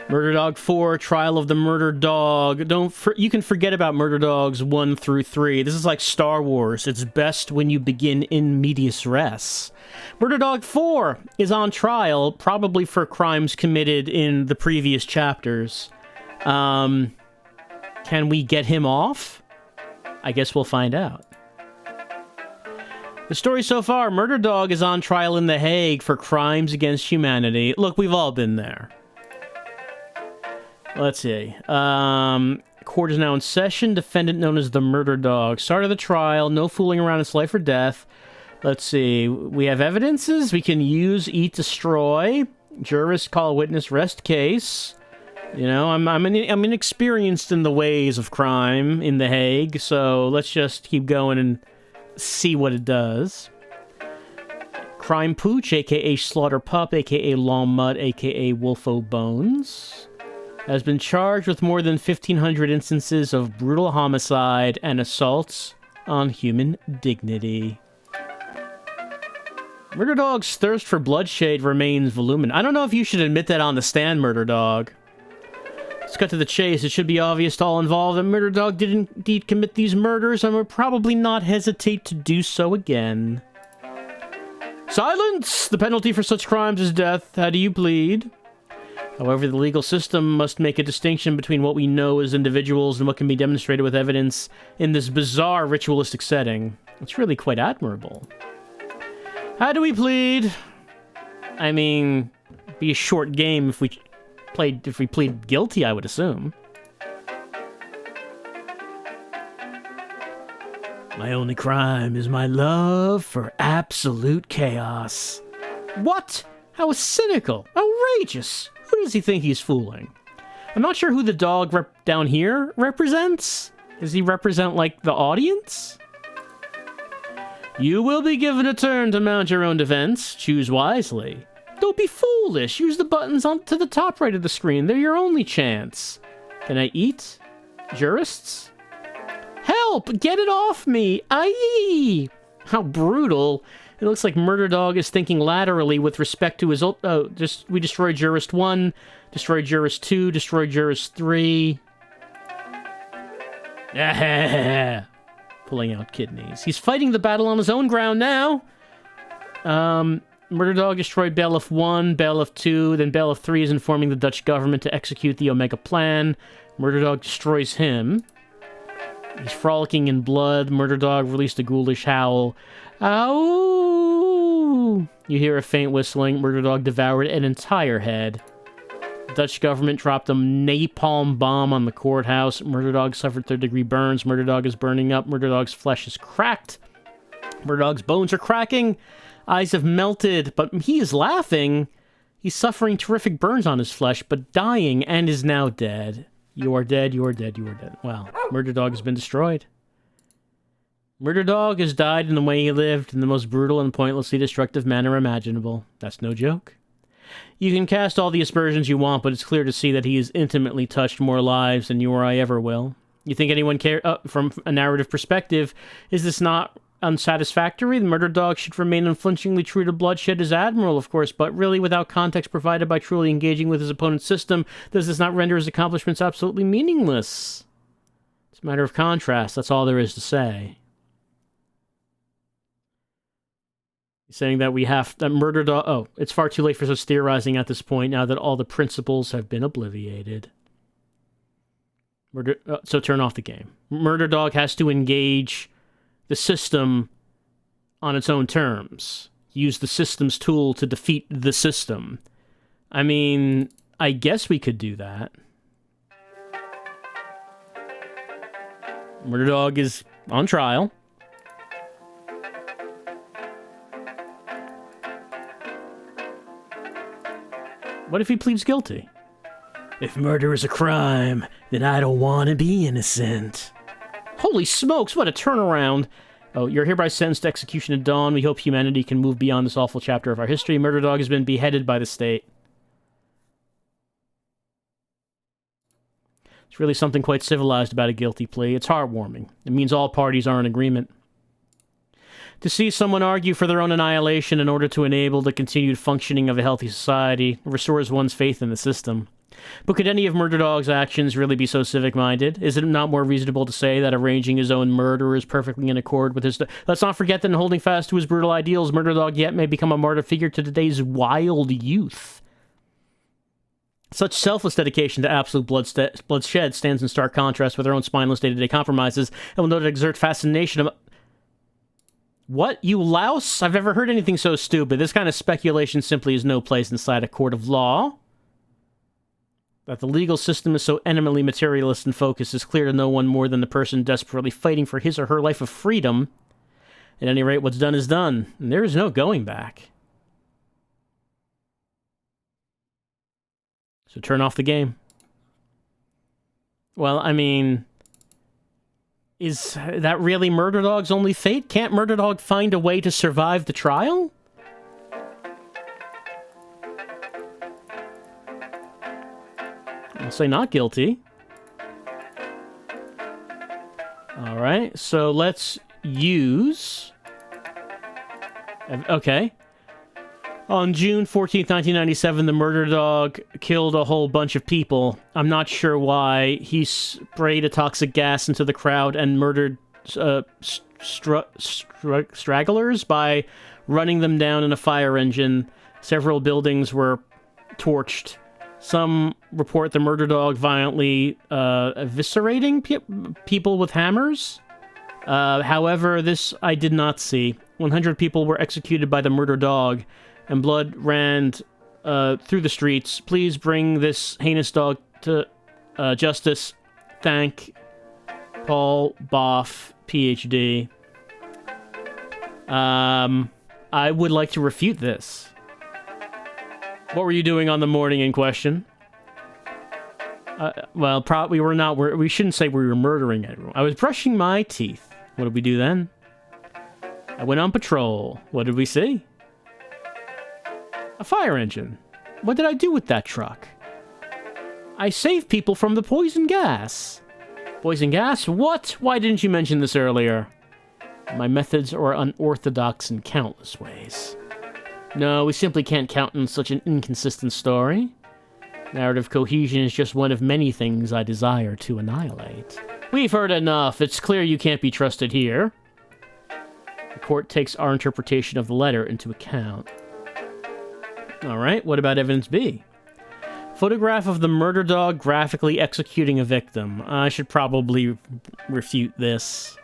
Murder Dog 4, Trial of the Murder Dog. You can forget about Murder Dogs 1 through 3. This is like Star Wars. It's best when you begin in medias res. Murder Dog 4 is on trial, probably for crimes committed in the previous chapters. Can we get him off? I guess we'll find out. The story so far, Murder Dog is on trial in The Hague for crimes against humanity. Look, we've all been there. Let's see. Court is now in session. Defendant known as the Murder Dog. Start of the trial. No fooling around. It's life or death. Let's see. We have evidences. We can use, eat, destroy. Jurist, call a witness, rest case. You know, I'm inexperienced in the ways of crime in The Hague, so let's just keep going and see what it does. Crime Pooch, a.k.a. Slaughter Pup, a.k.a. Long Mud, a.k.a. Wolfo Bones, has been charged with more than 1,500 instances of brutal homicide and assaults on human dignity. Murder Dog's thirst for bloodshed remains voluminous. I don't know if you should admit that on the stand, Murder Dog. Let's cut to the chase. It should be obvious to all involved that Murder Dog did indeed commit these murders and would probably not hesitate to do so again. Silence! The penalty for such crimes is death. How do you plead? However, the legal system must make a distinction between what we know as individuals and what can be demonstrated with evidence in this bizarre ritualistic setting. It's really quite admirable. How do we plead? I mean, it'd be a short game if we plead guilty, I would assume. My only crime is my love for absolute chaos. What? How cynical! Outrageous! Who does he think he's fooling? I'm not sure who the dog down here represents. Does he represent, like, the audience? You will be given a turn to mount your own defense. Choose wisely. Don't be foolish. Use the buttons on to the top right of the screen. They're your only chance. Can I eat? Jurists? Help! Get it off me! Aye! How brutal. It looks like Murder Dog is thinking laterally with respect to his... we destroyed Jurist 1, destroyed Jurist 2, destroyed Jurist 3. Pulling out kidneys. He's fighting the battle on his own ground now. Murder Dog destroyed Bailiff 1, Bailiff 2, then Bailiff 3 is informing the Dutch government to execute the Omega Plan. Murder Dog destroys him. He's frolicking in blood. Murder Dog released a ghoulish howl. Ow! You hear a faint whistling. Murder Dog devoured an entire head. The Dutch government dropped a napalm bomb on the courthouse. Murder Dog suffered third-degree burns. Murder Dog is burning up. Murder Dog's flesh is cracked. Murder Dog's bones are cracking. Eyes have melted, but he is laughing. He's suffering terrific burns on his flesh, but dying and is now dead. You are dead, you are dead, you are dead. Well, Murder Dog has been destroyed. Murder Dog has died in the way he lived, in the most brutal and pointlessly destructive manner imaginable. That's no joke. You can cast all the aspersions you want, but it's clear to see that he has intimately touched more lives than you or I ever will. You think anyone cares? From a narrative perspective, is this not unsatisfactory? The Murder Dog should remain unflinchingly true to bloodshed as admiral, of course, but really without context provided by truly engaging with his opponent's system, does this not render his accomplishments absolutely meaningless? It's a matter of contrast, that's all there is to say. He's saying that that Murder Dog... Oh, it's far too late for such theorizing at this point, now that all the principles have been obliterated. So turn off the game. Murder Dog has to engage the system on its own terms. Use the system's tool to defeat the system. I mean, I guess we could do that. Murder Dog is on trial. What if he pleads guilty? If murder is a crime, then I don't want to be innocent. Holy smokes, what a turnaround. Oh, you're hereby sentenced to execution at dawn. We hope humanity can move beyond this awful chapter of our history. Murder Dog has been beheaded by the state. It's really something quite civilized about a guilty plea. It's heartwarming. It means all parties are in agreement. To see someone argue for their own annihilation in order to enable the continued functioning of a healthy society restores one's faith in the system. But could any of Murder Dog's actions really be so civic-minded? Is it not more reasonable to say that arranging his own murder is perfectly in accord with his... Let's not forget that in holding fast to his brutal ideals, Murder Dog yet may become a martyr figure to today's wild youth. Such selfless dedication to absolute bloodshed stands in stark contrast with our own spineless day-to-day compromises, and will no doubt exert fascination... What? You louse? I've never heard anything so stupid. This kind of speculation simply has no place inside a court of law. That the legal system is so eminently materialist and focused is clear to no one more than the person desperately fighting for his or her life of freedom. At any rate, what's done is done, and there is no going back. So turn off the game. Well, I mean... Is that really Murder Dog's only fate? Can't Murder Dog find a way to survive the trial? I'll say not guilty. Alright, so let's use... Okay. On June 14th, 1997, the Murder Dog killed a whole bunch of people. I'm not sure why. He sprayed a toxic gas into the crowd and murdered stragglers by running them down in a fire engine. Several buildings were torched. Some report the Murder Dog violently eviscerating people with hammers. However, this I did not see. 100 people were executed by the Murder Dog, and blood ran through the streets. Please bring this heinous dog to justice. Thank Paul Boff, PhD. I would like to refute this. What were you doing on the morning in question? Well, we shouldn't say we were murdering everyone. I was brushing my teeth. What did we do then? I went on patrol. What did we see? A fire engine. What did I do with that truck? I saved people from the poison gas. Poison gas? What? Why didn't you mention this earlier? My methods are unorthodox in countless ways. No, we simply can't count on such an inconsistent story. Narrative cohesion is just one of many things I desire to annihilate. We've heard enough. It's clear you can't be trusted here. The court takes our interpretation of the letter into account. Alright, what about evidence B? Photograph of the Murder Dog graphically executing a victim. I should probably refute this.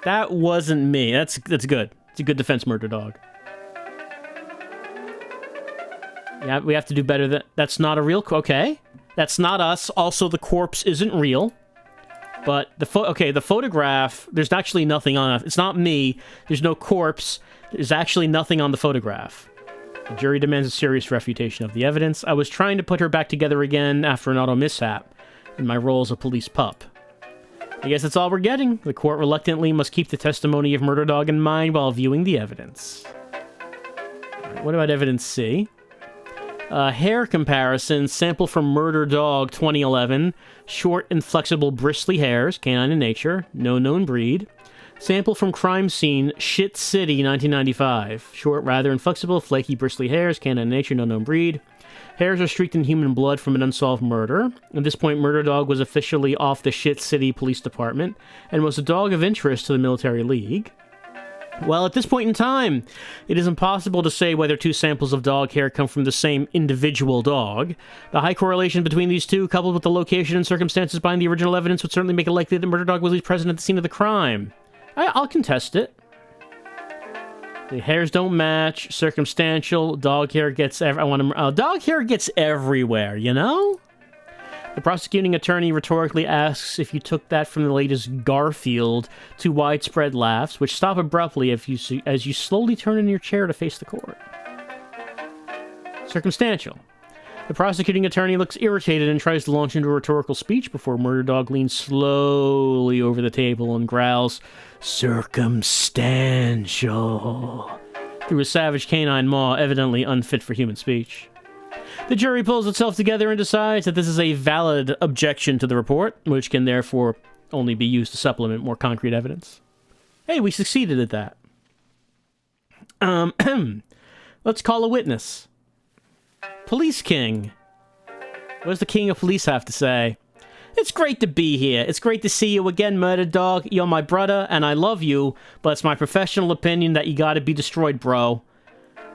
That wasn't me. That's good. It's a good defense, Murder Dog. Yeah, we have to do better. That's not a real... Okay. That's not us. Also, the corpse isn't real. But the photograph, there's actually nothing on it. It's not me. There's no corpse. There's actually nothing on the photograph. The jury demands a serious refutation of the evidence. I was trying to put her back together again after an auto mishap, in my role as a police pup. I guess that's all we're getting. The court reluctantly must keep the testimony of Murder Dog in mind while viewing the evidence. Right, what about evidence C? Hair comparison, sample from Murder Dog 2011. Short, inflexible, bristly hairs, canine in nature, no known breed. Sample from crime scene, Shit City, 1995. Short, rather inflexible, flaky, bristly hairs, canine in nature, no known breed. Hairs are streaked in human blood from an unsolved murder. At this point, Murder Dog was officially off the Shit City Police Department and was a dog of interest to the Military League. Well, at this point in time, it is impossible to say whether two samples of dog hair come from the same individual dog. The high correlation between these two, coupled with the location and circumstances behind the original evidence, would certainly make it likely that Murder Dog was present at the scene of the crime. I'll contest it. The hairs don't match. Circumstantial. Dog hair gets dog hair gets everywhere, you know? The prosecuting attorney rhetorically asks if you took that from the latest Garfield to widespread laughs, which stop abruptly as you slowly turn in your chair to face the court. Circumstantial. The prosecuting attorney looks irritated and tries to launch into a rhetorical speech before Murder Dog leans slowly over the table and growls, "Circumstantial," through a savage canine maw, evidently unfit for human speech. The jury pulls itself together and decides that this is a valid objection to the report, which can therefore only be used to supplement more concrete evidence. Hey, we succeeded at that. Let's call a witness. Police King. What does the king of police have to say? It's great to be here. It's great to see you again, Murder Dog. You're my brother, and I love you, but it's my professional opinion that you gotta be destroyed, bro.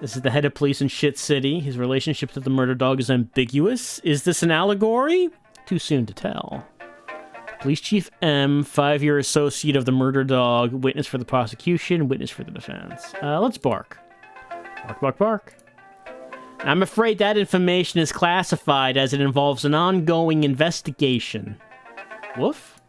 This is the head of police in Shit City. His relationship to the Murder Dog is ambiguous. Is this an allegory? Too soon to tell. Police Chief M, 5-year associate of the Murder Dog, witness for the prosecution, witness for the defense. Let's bark. Bark, bark, bark. I'm afraid that information is classified as it involves an ongoing investigation. Woof.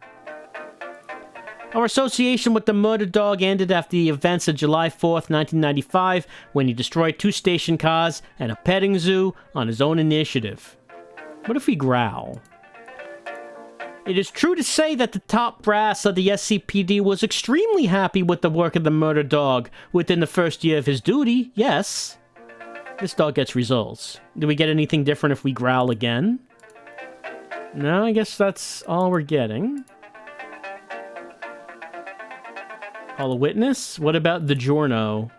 Our association with the Murder Dog ended after the events of July 4th, 1995, when he destroyed 2 station cars and a petting zoo on his own initiative. What if we growl? It is true to say that the top brass of the SCPD was extremely happy with the work of the Murder Dog within the first year of his duty, yes. This dog gets results. Do we get anything different if we growl again? No, I guess that's all we're getting. Call a witness? What about the Giorno?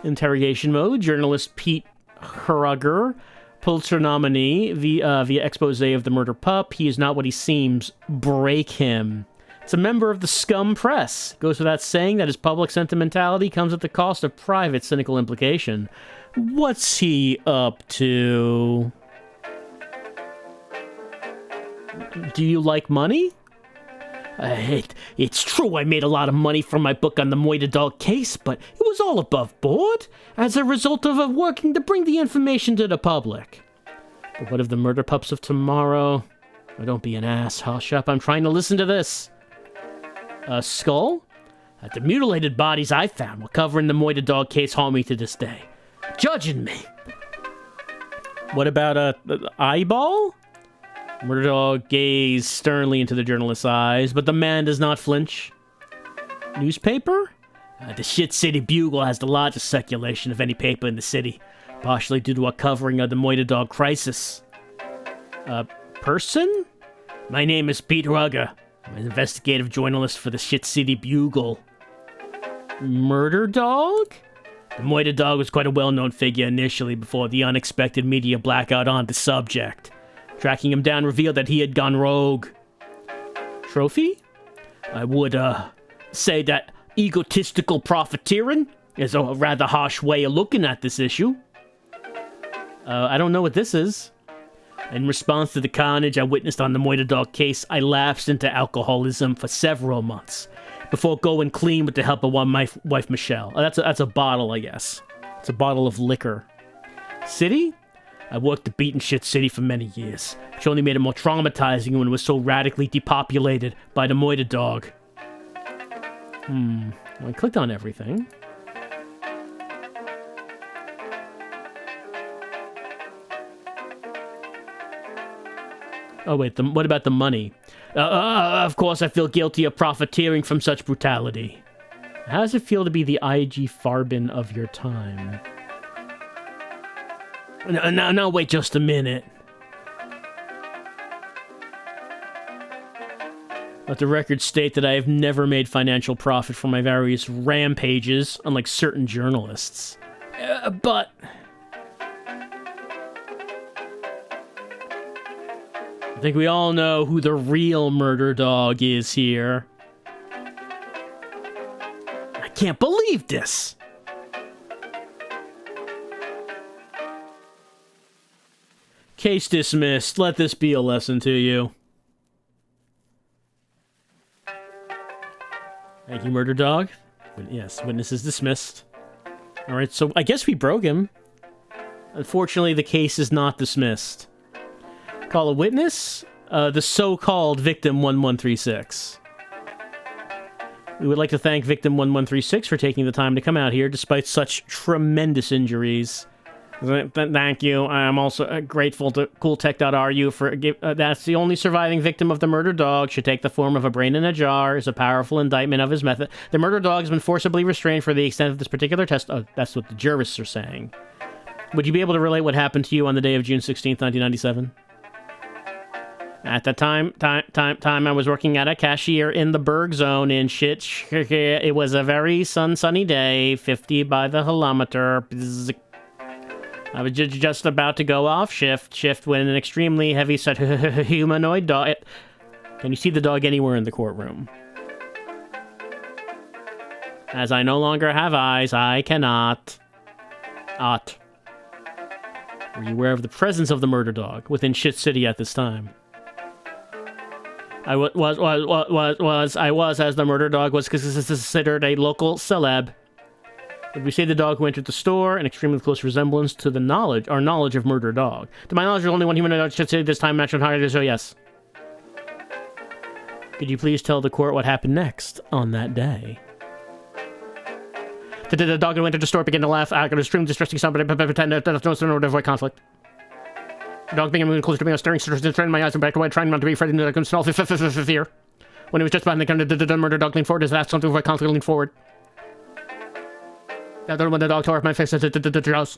Interrogation mode. Journalist Pete Herugger, Pulitzer nominee, via expose of the murder pup. He is not what he seems. Break him. It's a member of the scum press. Goes without saying that his public sentimentality comes at the cost of private cynical implication. What's he up to? Do you like money? It's true I made a lot of money from my book on the Murder Dog case, but it was all above board as a result of working to bring the information to the public. But what of the murder pups of tomorrow? Oh, don't be an ass. Hush up. I'm trying to listen to this. A skull? The mutilated bodies I found while covering the Murder Dog case haunt me to this day. Judging me. What about a eyeball? Murder Dog gazed sternly into the journalist's eyes, but the man does not flinch. Newspaper? The Shit City Bugle has the largest circulation of any paper in the city, partially due to a covering of the Murder Dog crisis. Person? My name is Pete Rugger. I'm an investigative journalist for the Shit City Bugle. Murder Dog? The Murder Dog was quite a well-known figure initially before the unexpected media blackout on the subject. Tracking him down revealed that he had gone rogue. Trophy? I would, say that egotistical profiteering is a rather harsh way of looking at this issue. I don't know what this is. In response to the carnage I witnessed on the Murder Dog case, I lapsed into alcoholism for several months before going clean with the help of my wife Michelle. That's a bottle, I guess. It's a bottle of liquor. City? I worked the beat in Shit City for many years, which only made it more traumatizing when it was so radically depopulated by the Murder Dog. Well, I clicked on everything. Oh wait, what about the money? Of course I feel guilty of profiteering from such brutality. How does it feel to be the IG Farbin of your time? No, wait just a minute. Let the record state that I have never made financial profit from my various rampages, unlike certain journalists. But... I think we all know who the real Murder Dog is here. I can't believe this! Case dismissed. Let this be a lesson to you. Thank you, Murder Dog. Yes, witness is dismissed. Alright, so I guess we broke him. Unfortunately, the case is not dismissed. Call a witness? The so-called Victim 1136. We would like to thank Victim 1136 for taking the time to come out here despite such tremendous injuries. Thank you. I'm also grateful to cooltech.ru for that's the only surviving victim of the Murder Dog should take the form of a brain in a jar is a powerful indictment of his method. The Murder Dog has been forcibly restrained for the extent of this particular test. Oh, that's what the jurists are saying. Would you be able to relate what happened to you on the day of June 16th, 1997? At the time, I was working at a cashier in the Berg Zone in shit. It was a very sunny day, 50 by the holometer. I was just about to go off shift when an extremely heavy-set humanoid dog... Can you see the dog anywhere in the courtroom? As I no longer have eyes, I cannot... Were you aware of the presence of the murder dog within Shit City at this time? I was, as the murder dog was considered a local celeb. Would we say the dog who entered the store, an extremely close resemblance to our knowledge of murder dog? To my knowledge, there's only one human dog Shit City this time, match on higher, so yes. Could you please tell the court what happened next on that day? The dog who entered the store began to laugh out of extreme distressing sound, but pretend that there's no sooner to avoid conflict. The dog began moving closer to me, I was staring straight in my eyes and back away, trying not to be afraid that I couldn't smell fear. When he was just behind the counter, the murder dog leaned forward, his ass something to avoid conflict, leaned forward. When the dog tore off my face, the house.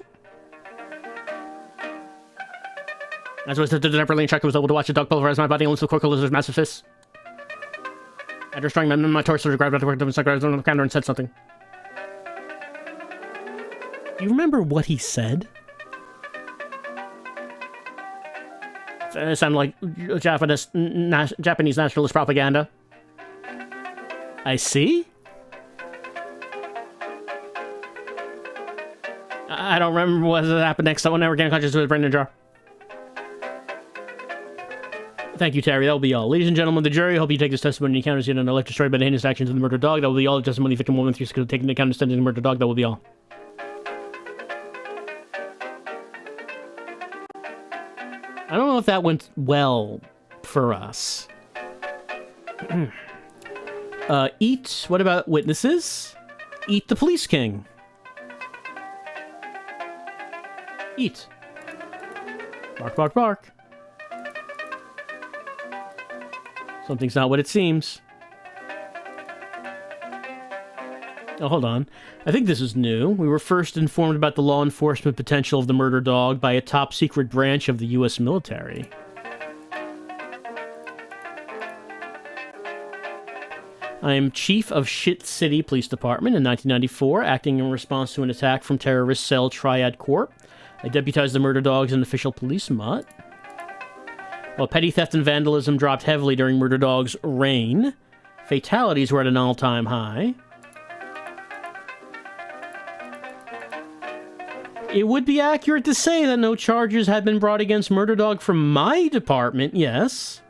As I was deliberately in shock, I was able to watch the dog pulverize my body and lose the cork of his massive fists. After destroying my torso, I grabbed on the counter and said something. Do you remember what he said? It sounded like Japanese nationalist propaganda. I see? I don't remember what happened next. Someone never getting conscious with a brain in a jar. Thank you, Terry. That will be all. Ladies and gentlemen, the jury, hope you take this testimony into account as you know, life destroyed by the heinous actions of the murder dog. That will be all. Testimony victim woman 3 could take into account of the murder dog. That will be all. I don't know if that went well for us. Eat. What about witnesses? Eat the police king. Eat. Bark, bark, bark. Something's not what it seems. Oh, hold on. I think this is new. We were first informed about the law enforcement potential of the murder dog by a top-secret branch of the U.S. military. I am Chief of Shit City Police Department in 1994, acting in response to an attack from terrorist cell Triad Corp. I deputized the murder dogs in official police mutt. While petty theft and vandalism dropped heavily during murder dog's reign, fatalities were at an all-time high. It would be accurate to say that no charges had been brought against Murder Dog from my department, yes.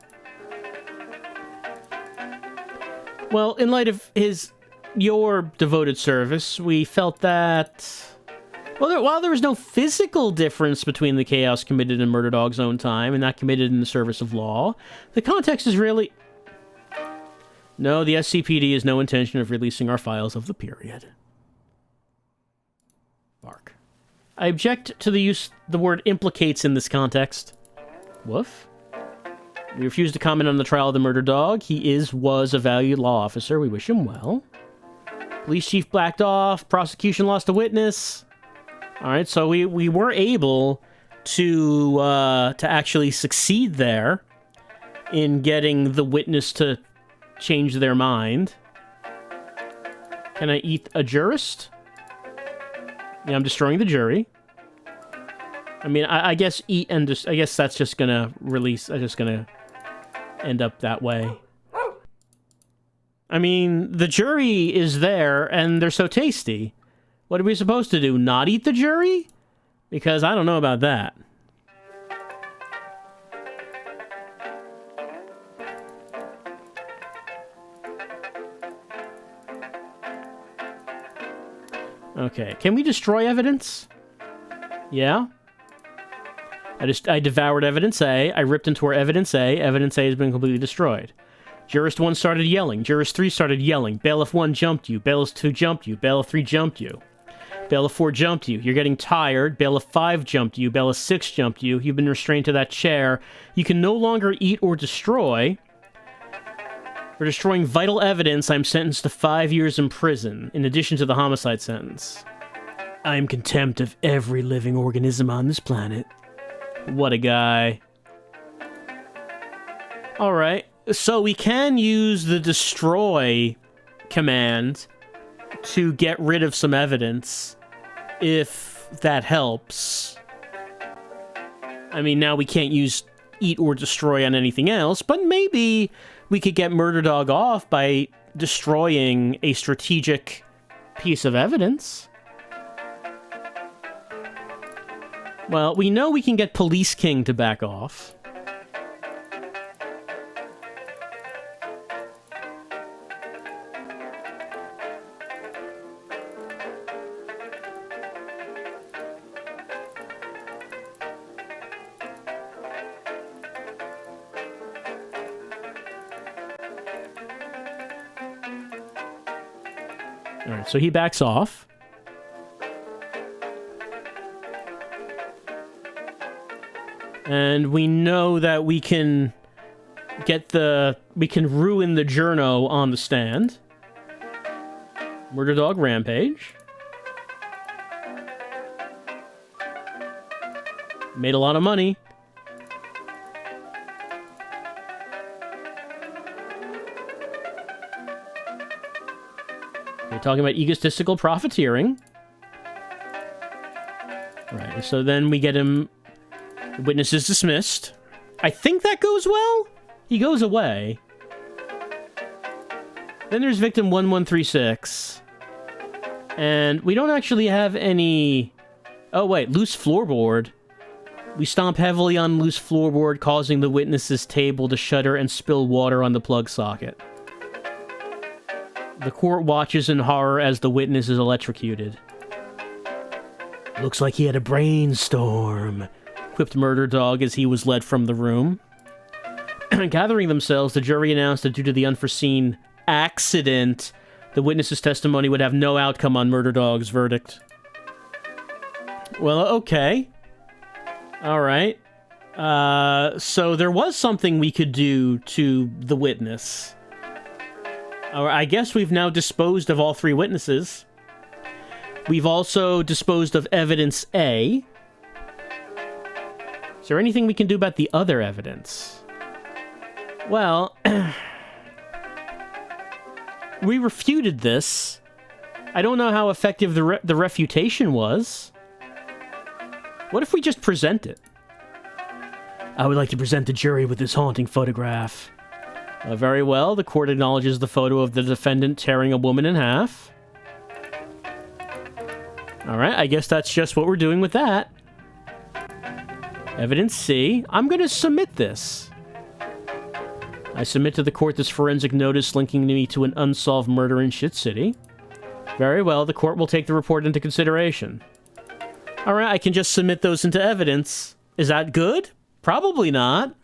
Well, in light of your devoted service, we felt that... Well, while there was no physical difference between the chaos committed in Murder Dog's own time and that committed in the service of law, the context is really... No, the SCPD has no intention of releasing our files of the period. Bark. I object to the use the word implicates in this context. Woof. We refuse to comment on the trial of the murder dog. He was a valued law officer. We wish him well. Police chief backed off. Prosecution lost a witness. Alright, so we were able to actually succeed there in getting the witness to change their mind. Can I eat a jurist? Yeah, I'm destroying the jury. I mean, I guess eat and I guess that's just gonna release. I'm just gonna end up that way. I mean, the jury is there and they're so tasty. What are we supposed to do? Not eat the jury? Because I don't know about that. Okay, can we destroy evidence? Yeah? I devoured evidence A, I ripped into our evidence A has been completely destroyed. Jurist 1 started yelling, Jurist 3 started yelling, Bailiff 1 jumped you, Bailiff 2 jumped you, Bailiff 3 jumped you, Bailiff 4 jumped you, you're getting tired, Bailiff 5 jumped you, Bailiff 6 jumped you, you've been restrained to that chair, you can no longer eat or destroy. For destroying vital evidence, I'm sentenced to 5 years in prison, in addition to the homicide sentence. I am contempt of every living organism on this planet. What a guy. Alright, so we can use the destroy command to get rid of some evidence, if that helps. I mean, now we can't use eat or destroy on anything else, but maybe we could get Murder Dog off by destroying a strategic piece of evidence. Well, we know we can get Police King to back off. Alright, so he backs off. And we know that we can ruin the journo on the stand. Murder Dog Rampage. Made a lot of money. We're talking about egotistical profiteering. Right, so then we get him... The witness is dismissed. I think that goes well. He goes away. Then there's victim 1136. And we don't actually have any... Oh, wait. Loose floorboard. We stomp heavily on loose floorboard, causing the witness's table to shudder and spill water on the plug socket. The court watches in horror as the witness is electrocuted. Looks like he had a brainstorm, quipped Murder Dog as he was led from the room. Gathering themselves, the jury announced that due to the unforeseen accident, the witness's testimony would have no outcome on Murder Dog's verdict. Well, okay. Alright. So there was something we could do to the witness. I guess we've now disposed of all 3 witnesses. We've also disposed of evidence A. Is there anything we can do about the other evidence? Well, we refuted this. I don't know how effective the refutation was. What if we just present it? I would like to present the jury with this haunting photograph. Very well, the court acknowledges the photo of the defendant tearing a woman in half. Alright, I guess that's just what we're doing with that. Evidence C. I'm going to submit this. I submit to the court this forensic notice linking me to an unsolved murder in Shit City. Very well, the court will take the report into consideration. Alright, I can just submit those into evidence. Is that good? Probably not.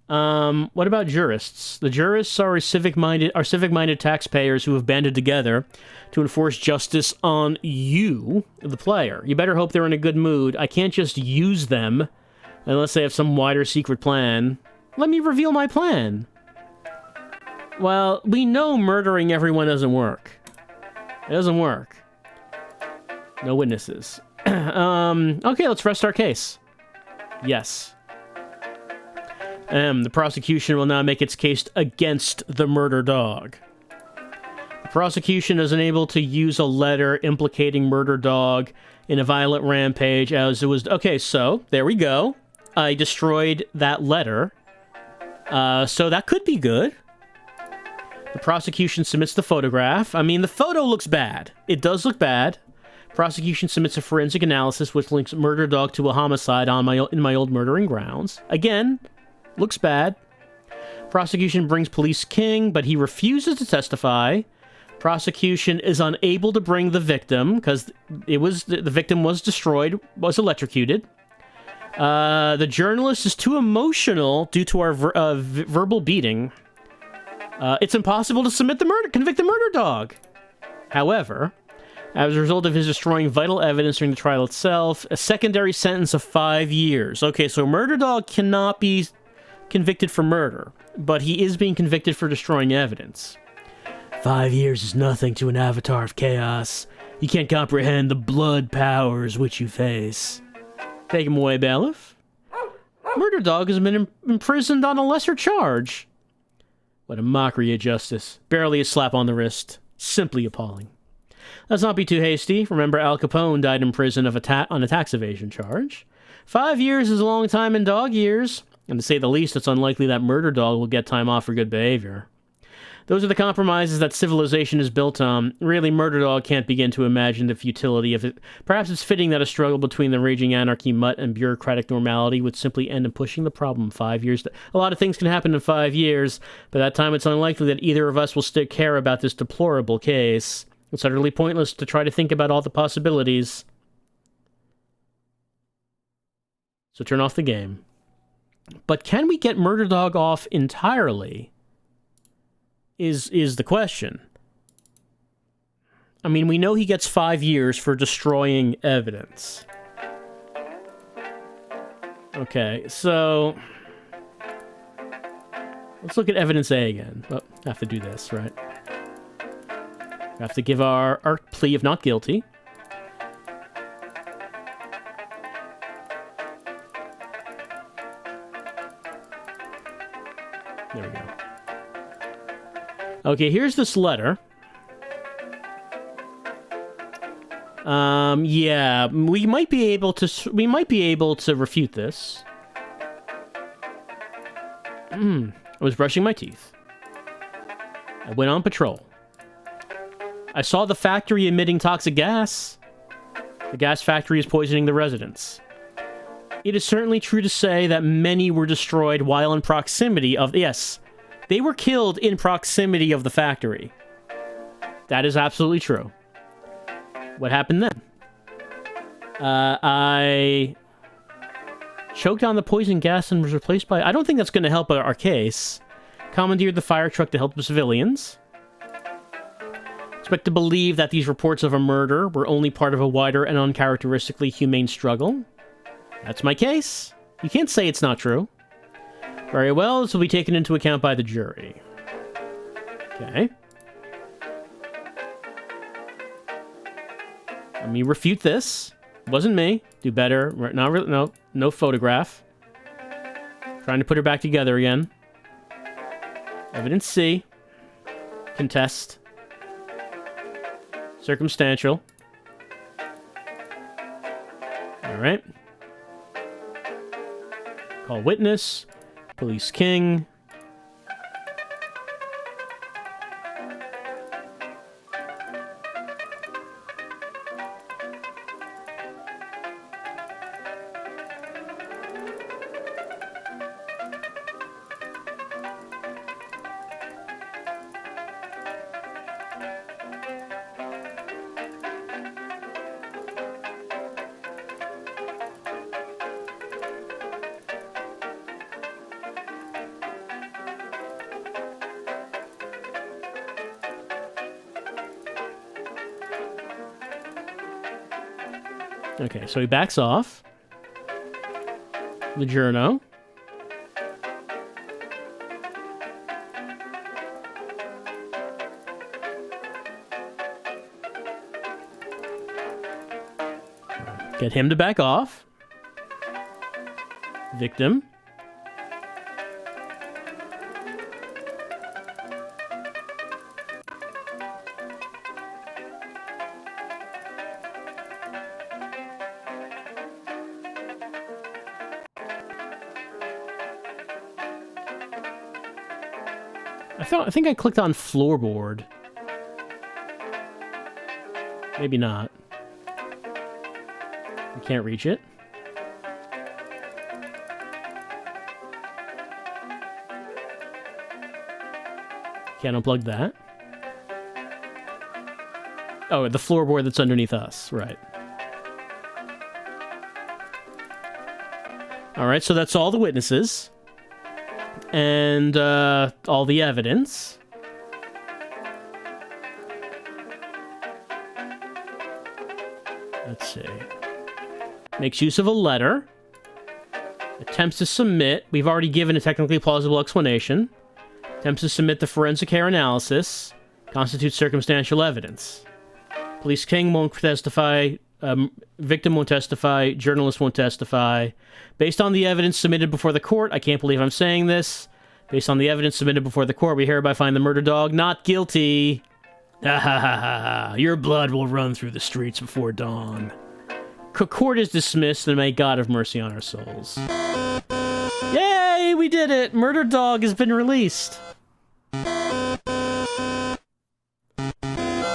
What about jurists? The jurists are civic-minded taxpayers who have banded together to enforce justice on you, the player. You better hope they're in a good mood. I can't just use them unless they have some wider secret plan. Let me reveal my plan. Well, we know murdering everyone doesn't work. It doesn't work. No witnesses. Okay, let's rest our case. Yes. The prosecution will now make its case against the Murder Dog. The prosecution is unable to use a letter implicating Murder Dog in a violent rampage as it was... Okay, so, there we go. I destroyed that letter. So that could be good. The prosecution submits the photograph. I mean, the photo looks bad. It does look bad. Prosecution submits a forensic analysis which links Murder Dog to a homicide in my old murdering grounds. Again... Looks bad. Prosecution brings Police King, but he refuses to testify. Prosecution is unable to bring the victim, because the victim was destroyed, was electrocuted. The journalist is too emotional due to our verbal beating. It's impossible to convict the Murder Dog. However, as a result of his destroying vital evidence during the trial itself, a secondary sentence of 5 years. Okay, so Murder Dog cannot be convicted for murder, but he is being convicted for destroying evidence. 5 years is nothing to an avatar of chaos. You can't comprehend the blood powers which you face. Take him away, bailiff. Murder Dog has been imprisoned on a lesser charge. What a mockery of justice. Barely a slap on the wrist. Simply appalling. Let's not be too hasty. Remember, Al Capone died in prison on a tax evasion charge. 5 years is a long time in dog years, and to say the least, it's unlikely that Murder Dog will get time off for good behavior. Those are the compromises that civilization is built on. Really, Murder Dog can't begin to imagine the futility of it. Perhaps it's fitting that a struggle between the raging anarchy mutt and bureaucratic normality would simply end in pushing the problem 5 years. A lot of things can happen in 5 years, but that time it's unlikely that either of us will still care about this deplorable case. It's utterly pointless to try to think about all the possibilities. So turn off the game. But can we get Murder Dog off entirely? Is the question. I mean, we know he gets 5 years for destroying evidence. Okay, so let's look at evidence A again. Oh, I have to do this, right? We have to give our plea of not guilty. There we go. Okay, here's this letter. Yeah, we might be able to refute this. I was brushing my teeth. I went on patrol. I saw the factory emitting toxic gas. The gas factory is poisoning the residents. It is certainly true to say that many were destroyed while in proximity of... Yes, they were killed in proximity of the factory. That is absolutely true. What happened then? I choked on the poison gas and was replaced by... I don't think that's going to help our case. Commandeered the fire truck to help the civilians. Expect to believe that these reports of a murder were only part of a wider and uncharacteristically humane struggle. That's my case. You can't say it's not true. Very well, this will be taken into account by the jury. Okay. Let me refute this. Wasn't me. Do better. No photograph. Trying to put her back together again. Evidence C. Contest. Circumstantial. Alright. Call witness. Police king. Okay, so he backs off. The journo. Get him to back off. Victim. I think I clicked on floorboard. Maybe not. I can't reach it. Can't unplug that. Oh, the floorboard that's underneath us. Right. Alright, so that's all the witnesses. And all the evidence. Let's see. Makes use of a letter. Attempts to submit. We've already given a technically plausible explanation. Attempts to submit the forensic hair analysis. Constitutes circumstantial evidence. Police king won't testify. Victim won't testify. Journalist won't testify. Based on the evidence submitted before the court, I can't believe I'm saying this. Based on the evidence submitted before the court, we hereby find the murder dog not guilty. Ha ha ha ha ha. Your blood will run through the streets before dawn. Court is dismissed, and may God have mercy on our souls. Yay, we did it! Murder Dog has been released.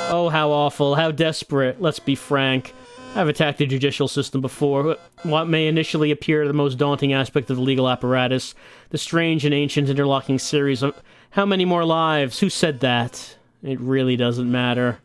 Oh, how awful, how desperate, let's be frank. I've attacked the judicial system before. What may initially appear the most daunting aspect of the legal apparatus, the strange and ancient interlocking series of... How many more lives? Who said that? It really doesn't matter.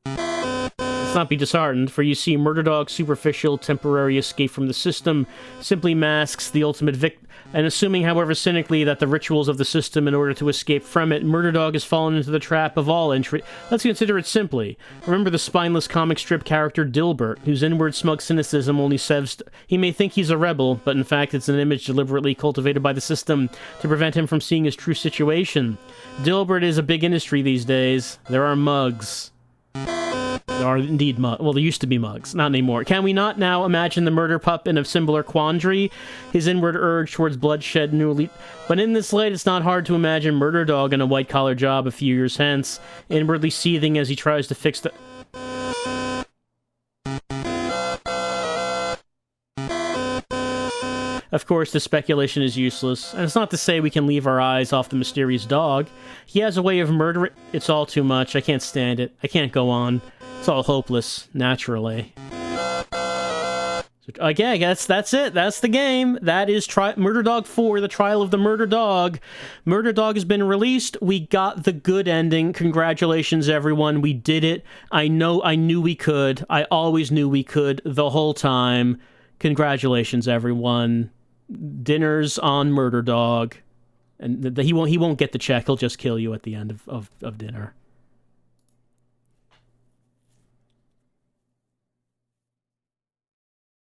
Let's not be disheartened, for you see, Murder Dog's superficial, temporary escape from the system simply masks the ultimate victim. And assuming, however cynically, that the rituals of the system in order to escape from it, Murder Dog has fallen into the trap of all entry. Let's consider it simply. Remember the spineless comic strip character Dilbert, whose inward smug cynicism only serves... He may think he's a rebel, but in fact it's an image deliberately cultivated by the system to prevent him from seeing his true situation. Dilbert is a big industry these days. There are mugs. There are indeed mugs. Well, there used to be mugs. Not anymore. Can we not now imagine the murder pup in a similar quandary? His inward urge towards bloodshed newly... But in this light, it's not hard to imagine Murder Dog in a white-collar job a few years hence, inwardly seething as he tries to fix the... Of course, the speculation is useless, and it's not to say we can leave our eyes off the mysterious dog. He has a way of murdering... It's all too much. I can't stand it. I can't go on. It's all hopeless, naturally. So, okay, that's it. That's the game. That is Murder Dog 4, The Trial of the Murder Dog. Murder Dog has been released. We got the good ending. Congratulations, everyone. We did it. I knew we could. I always knew we could the whole time. Congratulations, everyone. Dinner's on Murder Dog. And he won't get the check. He'll just kill you at the end of dinner.